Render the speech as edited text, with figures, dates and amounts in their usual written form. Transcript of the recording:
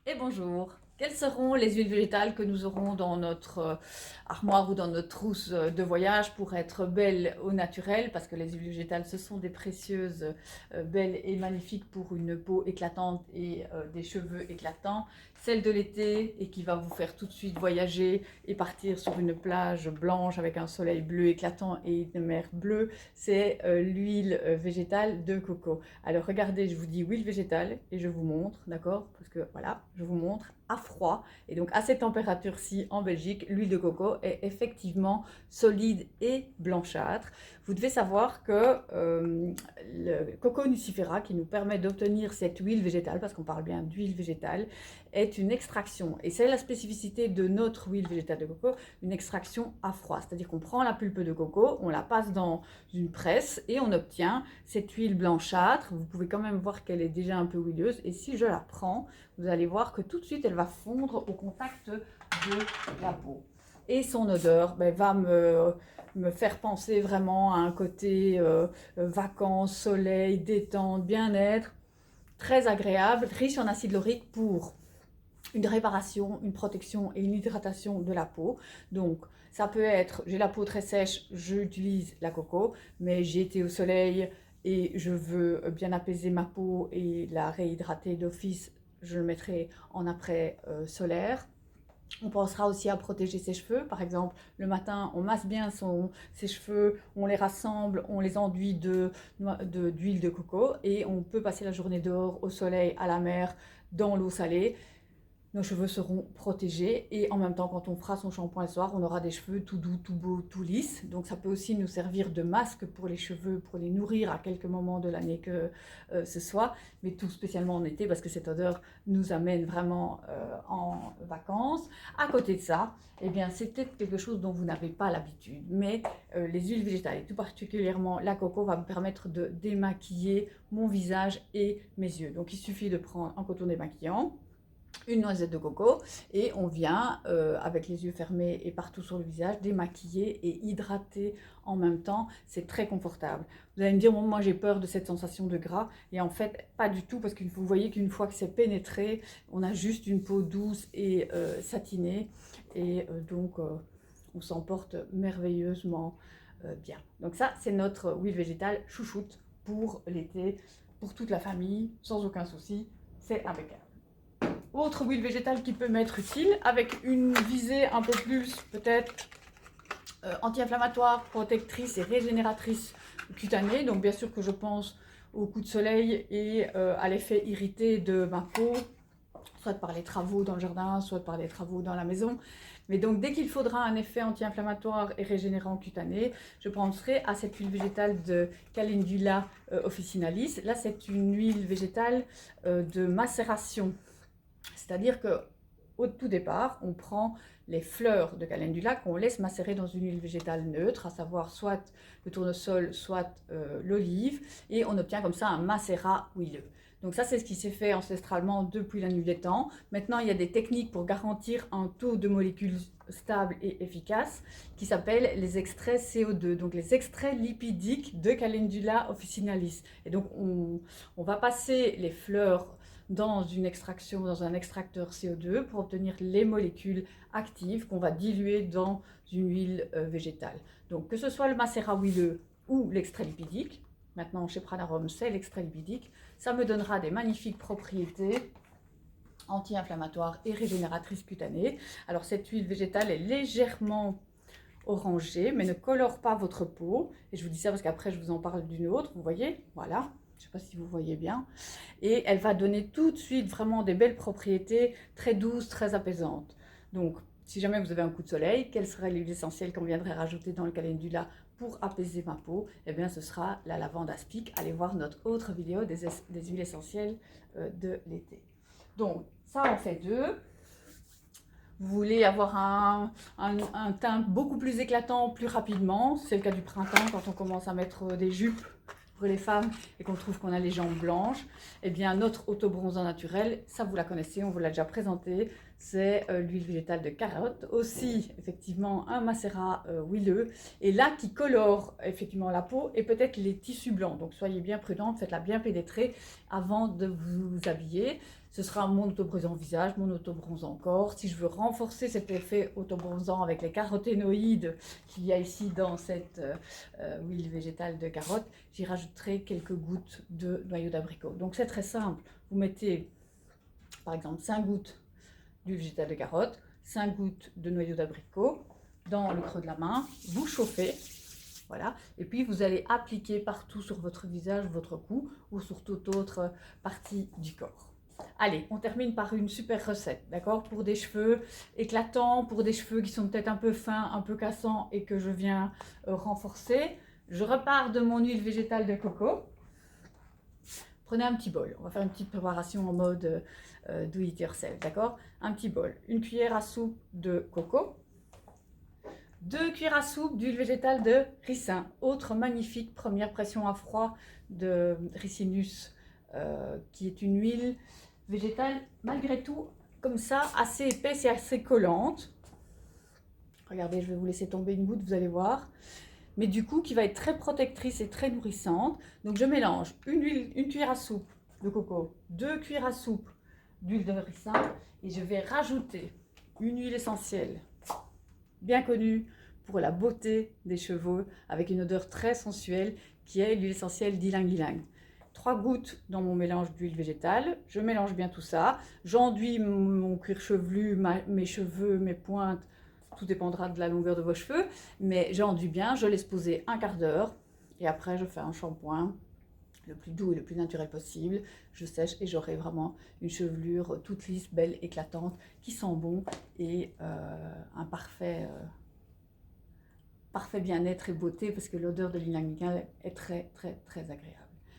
Et bonjour. Quelles seront les huiles végétales que nous aurons dans notre armoire ou dans notre trousse de voyage pour être belles au naturel? Parce que les huiles végétales, ce sont des précieuses, belles et magnifiques pour une peau éclatante et des cheveux éclatants. Celle de l'été et qui va vous faire tout de suite voyager et partir sur une plage blanche avec un soleil bleu éclatant et une mer bleue, c'est l'huile végétale de coco. Alors regardez, je vous dis huile végétale et je vous montre, d'accord? Parce que voilà, je vous montre à froid. Et donc à cette température-ci en Belgique, l'huile de coco est effectivement solide et blanchâtre. Vous devez savoir que le coco nucifera qui nous permet d'obtenir cette huile végétale, parce qu'on parle bien d'huile végétale, est une extraction. Et c'est la spécificité de notre huile végétale de coco, une extraction à froid. C'est-à-dire qu'on prend la pulpe de coco, on la passe dans une presse et on obtient cette huile blanchâtre. Vous pouvez quand même voir qu'elle est déjà un peu huileuse. Et si je la prends, vous allez voir que tout de suite, elle va fondre au contact de la peau. Et son odeur va me faire penser vraiment à un côté vacances, soleil, détente, bien-être, très agréable, riche en acide laurique pour une réparation, une protection et une hydratation de la peau. Donc, ça peut être, j'ai la peau très sèche, j'utilise la coco, mais j'ai été au soleil et je veux bien apaiser ma peau et la réhydrater d'office, je le mettrai en après solaire. On pensera aussi à protéger ses cheveux. Par exemple, le matin, on masse bien ses cheveux, on les rassemble, on les enduit d'huile de coco et on peut passer la journée dehors, au soleil, à la mer, dans l'eau salée. Nos cheveux seront protégés et en même temps, quand on fera son shampoing le soir, on aura des cheveux tout doux, tout beaux, tout lisses. Donc ça peut aussi nous servir de masque pour les cheveux, pour les nourrir à quelques moments de l'année que ce soit, mais tout spécialement en été parce que cette odeur nous amène vraiment en vacances. À côté de ça, eh bien, c'est peut-être quelque chose dont vous n'avez pas l'habitude, mais les huiles végétales et tout particulièrement la coco va me permettre de démaquiller mon visage et mes yeux. Donc il suffit de prendre un coton démaquillant, une noisette de coco et on vient avec les yeux fermés et partout sur le visage démaquiller et hydrater en même temps. C'est très confortable. Vous allez me dire, bon, moi j'ai peur de cette sensation de gras et en fait pas du tout parce que vous voyez qu'une fois que c'est pénétré, on a juste une peau douce et satinée et on s'en porte merveilleusement bien. Donc ça c'est notre huile végétale chouchoute pour l'été, pour toute la famille, sans aucun souci, c'est impeccable. Autre huile végétale qui peut m'être utile, avec une visée un peu plus peut-être anti-inflammatoire, protectrice et régénératrice cutanée. Donc bien sûr que je pense au coup de soleil et à l'effet irrité de ma peau, soit par les travaux dans le jardin, soit par les travaux dans la maison. Mais donc dès qu'il faudra un effet anti-inflammatoire et régénérant cutané, je penserai à cette huile végétale de Calendula officinalis. Là c'est une huile végétale de macération. C'est-à-dire qu'au tout départ, on prend les fleurs de calendula qu'on laisse macérer dans une huile végétale neutre, à savoir soit le tournesol, soit l'olive, et on obtient comme ça un macérat huileux. Donc ça, c'est ce qui s'est fait ancestralement depuis la nuit des temps. Maintenant, il y a des techniques pour garantir un taux de molécules stable et efficace qui s'appellent les extraits CO2, donc les extraits lipidiques de Calendula officinalis. Et donc, on va passer les fleurs dans une extraction, dans un extracteur CO2 pour obtenir les molécules actives qu'on va diluer dans une huile végétale. Donc que ce soit le macérat huileux ou l'extrait lipidique, maintenant chez Pranarum c'est l'extrait lipidique, ça me donnera des magnifiques propriétés anti-inflammatoires et régénératrices cutanées. Alors cette huile végétale est légèrement orangée mais ne colore pas votre peau. Et je vous dis ça parce qu'après je vous en parle d'une autre, vous voyez, voilà. Je ne sais pas si vous voyez bien. Et elle va donner tout de suite vraiment des belles propriétés très douces, très apaisantes. Donc, si jamais vous avez un coup de soleil, quelle serait l'huile essentielle qu'on viendrait rajouter dans le calendula pour apaiser ma peau? Eh bien, ce sera la lavande aspic. Allez voir notre autre vidéo des huiles essentielles de l'été. Donc, ça en fait deux. Vous voulez avoir un teint beaucoup plus éclatant plus rapidement, c'est le cas du printemps quand on commence à mettre des jupes pour les femmes et qu'on trouve qu'on a les jambes blanches. Eh bien notre autobronzant naturel, ça vous la connaissez, on vous l'a déjà présenté, c'est l'huile végétale de carotte, aussi effectivement un macérat huileux et là qui colore effectivement la peau et peut-être les tissus blancs. Donc soyez bien prudente, faites-la bien pénétrer avant de vous habiller. Ce sera mon autobronzant visage, mon autobronzant corps. Si je veux renforcer cet effet autobronzant avec les caroténoïdes qu'il y a ici dans cette huile végétale de carotte, j'y rajouterai quelques gouttes de noyau d'abricot. Donc c'est très simple. Vous mettez par exemple 5 gouttes d'huile végétale de carotte, 5 gouttes de noyau d'abricot dans le creux de la main, vous chauffez. Voilà. Et puis vous allez appliquer partout sur votre visage, votre cou ou sur toute autre partie du corps. Allez, on termine par une super recette, d'accord? Pour des cheveux éclatants, pour des cheveux qui sont peut-être un peu fins, un peu cassants et que je viens renforcer. Je repars de mon huile végétale de coco. Prenez un petit bol, on va faire une petite préparation en mode do it yourself, d'accord? Un petit bol, une cuillère à soupe de coco, 2 cuillères à soupe d'huile végétale de ricin, autre magnifique première pression à froid de Ricinus, qui est une huile végétale malgré tout comme ça, assez épaisse et assez collante. Regardez, je vais vous laisser tomber une goutte, vous allez voir. Mais du coup, qui va être très protectrice et très nourrissante. Donc je mélange une cuillère à soupe de coco, 2 cuillères à soupe d'huile de ricin et je vais rajouter une huile essentielle bien connue pour la beauté des cheveux avec une odeur très sensuelle qui est l'huile essentielle d'ylang ylang. 3 gouttes dans mon mélange d'huile végétale, je mélange bien tout ça, j'enduis mon cuir chevelu, mes cheveux, mes pointes, tout dépendra de la longueur de vos cheveux, mais j'enduis bien, je laisse poser un quart d'heure et après je fais un shampoing le plus doux et le plus naturel possible, je sèche et j'aurai vraiment une chevelure toute lisse, belle, éclatante, qui sent bon et un parfait bien-être et beauté parce que l'odeur de l'ylang ylang est très très très agréable.